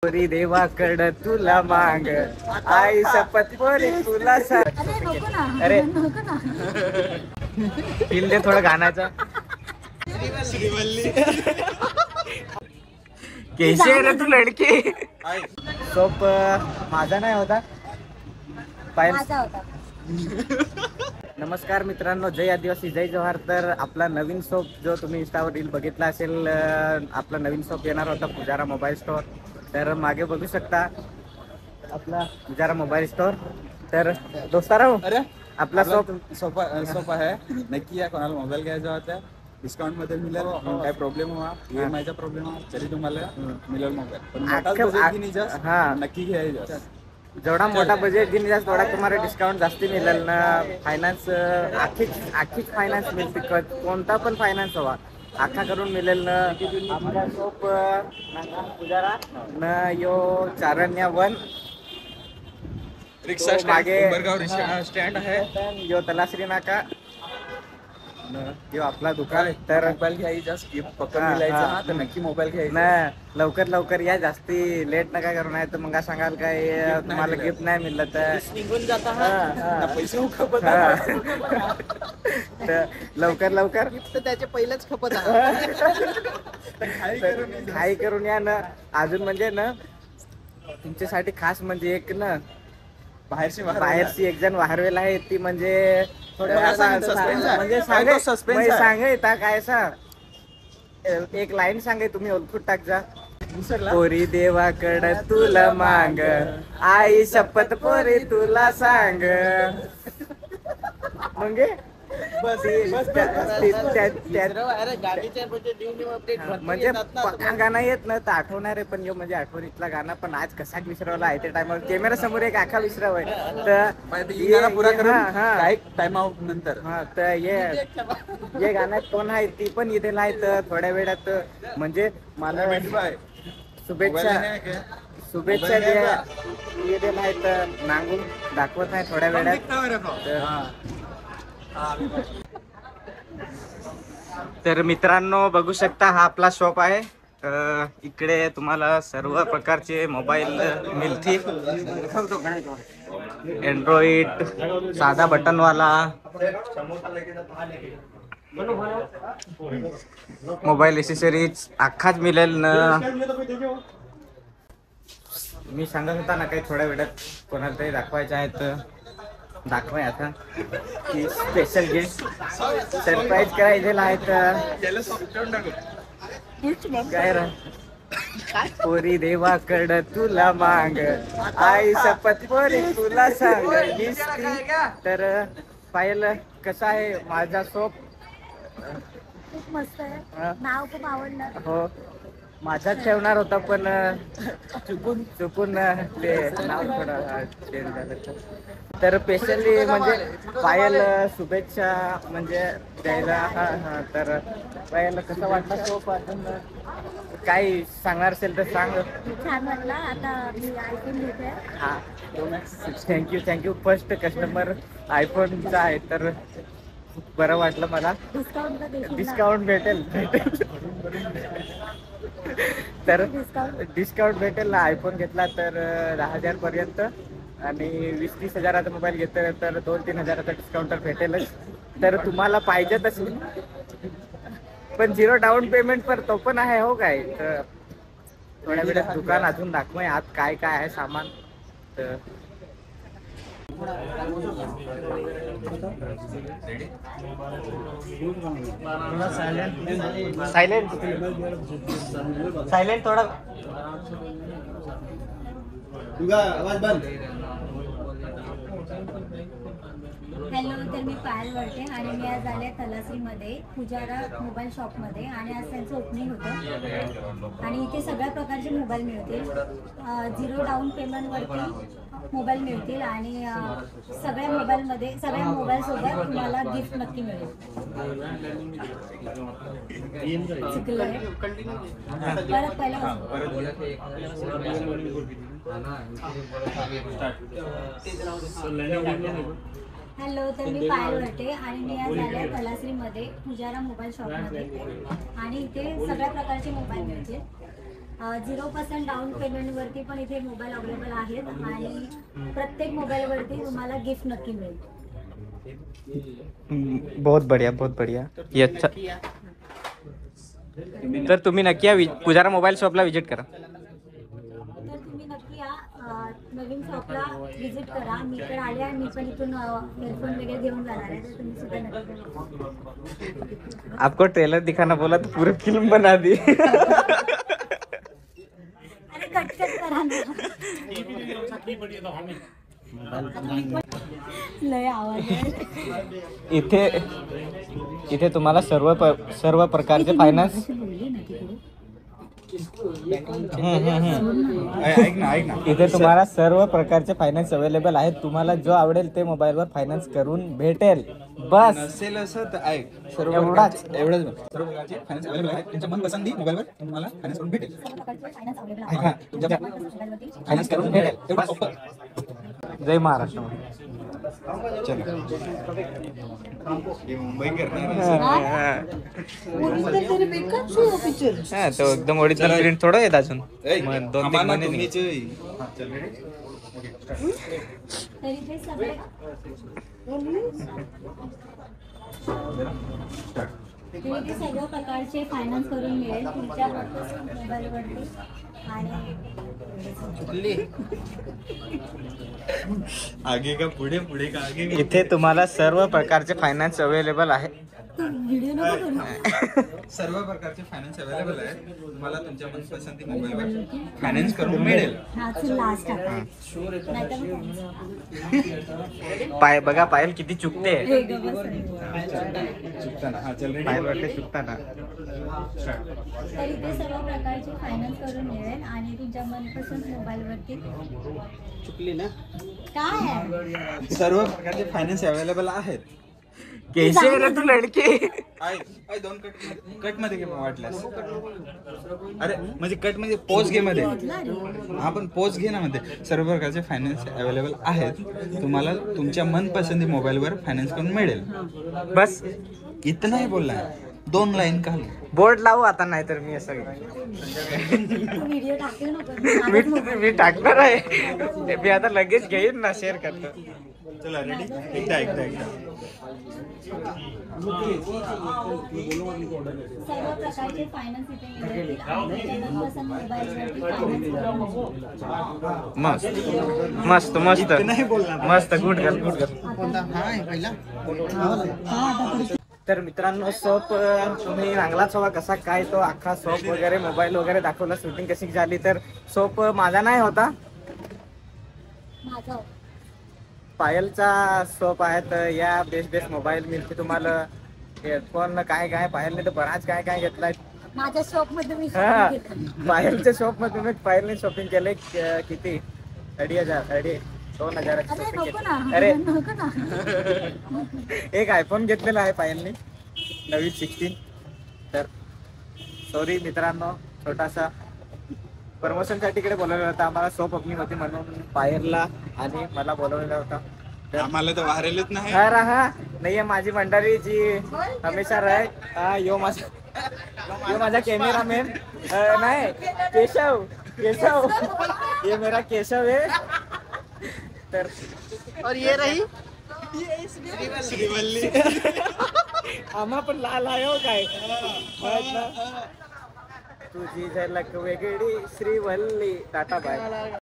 पोरी देवाकड तुला मांग आई शपथ पोरी तुला सांग. अरे फील दे थोडं गाण्याचं. कैसे आहे रे तू लडकी. सोप माझा नाही होता माझा होता. नमस्कार मित्रांनो, जय आदिवासी जय जवाहर. तर आपला नवीन शॉप जो तुम्ही इंस्टावर रील बघितला असेल, आपला नवीन शॉप येणार होता पुजारा मोबाईल स्टोअर. तर मागे बघू शकता आपला पुजारा मोबाईल स्टोअर. तर दोस्ताराव अरे आपला शॉप सोपा आहे. नक्की या, कोणाला मोबाईल घ्यायचा होता डिस्काउंट मध्ये मिळेल. काय प्रॉब्लेम हुआ EMI चा प्रॉब्लेम हुआ तरी तुम्हाला मिळेल मोबाईल. पण मोठाच बजेट की नाही जास्त, हा नक्की घ्यायचं. जेवढा मोठा बजेट घेऊन जास्त तेवढा तुम्हाला डिस्काउंट जास्ती मिळेल ना. फायनान्स आखीच फायनान्स मिळते. कोणता पण फायनान्स हवा आखा करून मिळेल ना. आपला शॉप पुजारा न यो चारण्या वन रिक्षा मागे रिक्षा स्टँड आहे. यो तलाश्री नाका यो आपला दुकान. तर मोबाईल घ्यायचा, गिफ्ट पक्क हा, मिळायचा हा. ना, तर नक्की मोबाईल घ्यायचा. ना लवकर या, जास्ती लेट नका करू. नाही तर मग सांगाल काय तुम्हाला गिफ्ट नाही मिळलं तर निघून जाता हा. पैसे खपत. तर लवकर तर त्याचे पहिलेच खपत काही करून या ना. अजून म्हणजे ना तुमच्यासाठी खास म्हणजे एक ना बाहेरची एक जण वाहरवेल आहे. ती म्हणजे म्हणजे सांगाय काय एक लाईन सांगाय, तुम्ही ओळखून टाक जा. पोरी देवाकड तुला मांग आई शपथ पोरी तुला सांग. म्हणजे म्हणजे पक्का गाणं येत ना तर आठवणार आहे. पण यो म्हणजे आठवणीतला गाणं पण आज कसा विसरवला आहे ते टायमावर कॅमेरा समोर एक आखा विसरावय. तर पुरा करून हा टाइम आउट नंतर. हा तर ये गाण्यात कोण आहे ती पण इथे नाही. तर थोड्या वेळात म्हणजे मला शुभेच्छा येते नाही तर नांगून दाखवत नाही थोड्या वेळात. तर मित्रांनो बघू शकता हा आपला शॉप आहे. इकडे तुम्हाला सर्व प्रकारचे मोबाईल मिळतील. अँड्रॉइड, साधा बटनवाला मोबाईल एक्सेसरीज अख्खाच मिळेल ना. मी सांगत होता ना काही थोड्या वेळात कोणाला तरी दाखवायचे आहेत. दाखवाय आता की स्पेशल गिफ्ट सरप्राईज करायचे आहेत. काय रा पोरी देवाकड तुला मांग आई शपथ पोरी तुला सांग. तर पाहिलं कसं आहे माझा शॉप. खूप मस्त आहे, नाव खूप आवडलं. हो माझाच ठेवणार होता पण चुकून ते नाव थोडं चेंज झालं. तर स्पेशली म्हणजे पायल शुभेच्छा म्हणजे द्यायला. हा तर पायल कसं वाटलं शॉप. अजून काही सांगणार असेल तर सांग. छान वाटला. आता मी आयफोन घेते. हा थँक्यू. फर्स्ट कस्टमर आयफोनचा आहे. तर बरं वाटलं मला. डिस्काउंट भेटेल तर डिस्काउंट भेटेल ना. आयफोन घेतला तर 10,000 पर्यंत आणि 20-30 हजाराचा मोबाईल घेतला तर 2-3 हजाराचा डिस्काउंट तर भेटेलच. तर तुम्हाला पाहिजे तसं पण 0 डाऊन पेमेंट पर तो पण आहे. हो काय तर थोड्या वेळात दुकान अजून दाखवूय आत काय आहे सामान. तर सायलेंट थोडा आवाज बंद. हॅलो, तर मी पायल वळते आणि मी आज आले तलासरीमध्ये पुजारा मोबाईल शॉपमध्ये. आणि आज त्यांचं ओपनिंग होतं आणि इथे सगळ्या प्रकारचे मोबाईल मिळतील. 0 डाऊन पेमेंटवरती मोबाईल मिळतील आणि सगळ्या मोबाईलसोबत तुम्हाला गिफ्ट नक्की मिळेल. परत पहिला हॅलो, तर मी पायल वळते आणि मी आज आले तलासरीमध्ये पुजारा मोबाईल शॉपमध्ये आणि इथे सगळ्या प्रकारचे मोबाईल मिळतील. 0% डाऊन पेमेंटवरती पण इथे मोबाईल अवेलेबल आहेत आणि प्रत्येक मोबाईलवरती तुम्हाला गिफ्ट नक्की मिळेल. बहुत बढ़िया बहुत बढ़िया. ये अच्छा. तर तुम्ही नक्की या पुजारा मोबाईल शॉपला व्हिजिट करा. तर तुम्ही नक्की या नवीन शॉपला व्हिजिट करा. मी पण आले आणि मी पण इथून हेडफोन वगैरे घेऊन जाणार आहे, तर तुम्ही सुद्धा नक्की. आपको ट्रेलर दिखाना बोला तो पूरी फिल्म बना दी. अरे कट करा ना. लय आवाज आहे. इथे तुम्हाला सर्व प्रकारचे फायनान्स. ऐक ना इथे तुम्हाला सर्व प्रकारचे फायनान्स अवेलेबल आहेत. तुम्हाला जो आवडेल ते मोबाईलवर फायनान्स करून भेटेल. बस नसेल असं तर ऐक, सर्व एवढाच. एवढंच बघ. सर्व प्रकारचे फायनान्स अवेलेबल आहेत. तुमच्या मनपसंती मोबाईलवर तुम्हाला फायनान्स करून भेटेल. सर्व प्रकारचे फायनान्स अवेलेबल ऐक ना, तुमच्या मोबाईलवरती. फायनान्स करून भेटेल. एवढं सोपं. जय महाराष्ट्र. चलो. हे मुंबई करणार. तो एकदम ओरिजिनल प्रिंट थोडं येत अजून. मग 2-3 महिने तर इथे सगळे इथे सर्व प्रकारचे फायनान्स करून मिळेल तुमच्या मोबाईलवरती. आणि आगे का पुढे, पुढे का आगे. इथे तुम्हाला सर्व प्रकारचे फायनान्स अवेलेबल आहे. व्हिडिओ नको करू. सर्व प्रकारचे फायनान्स अवेलेबल आहे. तुम्हाला तुमच्या मनपसंती मोबाईलवर फायनान्स करून मिळेल. हा लास्ट आता पाय बघा पायल किती चुकते. चुकताना. हा चल रेडी. पायल वाटते चुकताना. तर इथे सर्व प्रकारचे फायनान्स करून मिळेल आणि तुमच्या मनपसंत मोबाईलवरती. चुकली ना. काय आहे? सर्व प्रकारचे फायनान्स अवेलेबल आहेत. कैसे आहे रे तू लडकी. आय 2 कट मध्ये घे वाटल्यास. अरे म्हणजे कट मध्ये पोज घे मध्ये. हा पण पोज घे ना मध्ये. सर्व प्रकारचे फायनान्स अवेलेबल आहेत. तुम्हाला तुमच्या मनपसंती मोबाईलवर फायनान्स करून मिळेल. बस इतना ही बोलना है. 2 लाईन का. बोर्ड लावू आता, नाही तर मी असं व्हिडिओ टाकू नको. मी टाकणार आहे. मी आता लगेच घेईन ना, शेअर करतो. चला रेडी. एकदा सर्व प्रकारचे फायनान्स इथे मिळतील आणि तुमच्या मनपसंत मोबाईलवरती फायनान्स करून मस्त मस्त मस्त नाही बोलणार. मस्त. गुड कर. तर मित्रांनो, सोप तुम्ही चांगलाच हवा कसा काय तो अख्खा सोप वगैरे मोबाईल वगैरे दाखवला, शूटिंग कशी झाली. तर सोप माझा नाही होता, माझं पायलचा सोप आहे. तर या बेस्ट मोबाईल मिळते तुम्हाला. हेडफोन काय पायलने तर बराच काय घेतलाय. माझ्या शॉप मध्ये मी हा, shopping केली. पायलच्या शॉप मध्ये पायलने शॉपिंग केले. किती 2,500 अरे शॉपिंग नको ना, केली. अरे नको ना. एक आयफोन घेतलेला आहे पायलने, नवीन 16. तर सॉरी मित्रांनो, छोटासा प्रमोशनसाठी इकडे बोलवलं होतं. आम्हाला सोप ओपनिंग होती म्हणून पायलला आणि मला बोलवलेला होता. आम्हाला तर वारेलच नाही. हा रहा नाहीये माझी मंडळी जी हमेशा राहे. हा, यो माझा कॅमेरामॅन नाही, केशव. ये मेरा केशव है. तर और ये रही श्रीवल्ली. आम्हा पण लाल आहे हो काय. तुझी झलक वेगळी श्रीवल्ली. Tata bye.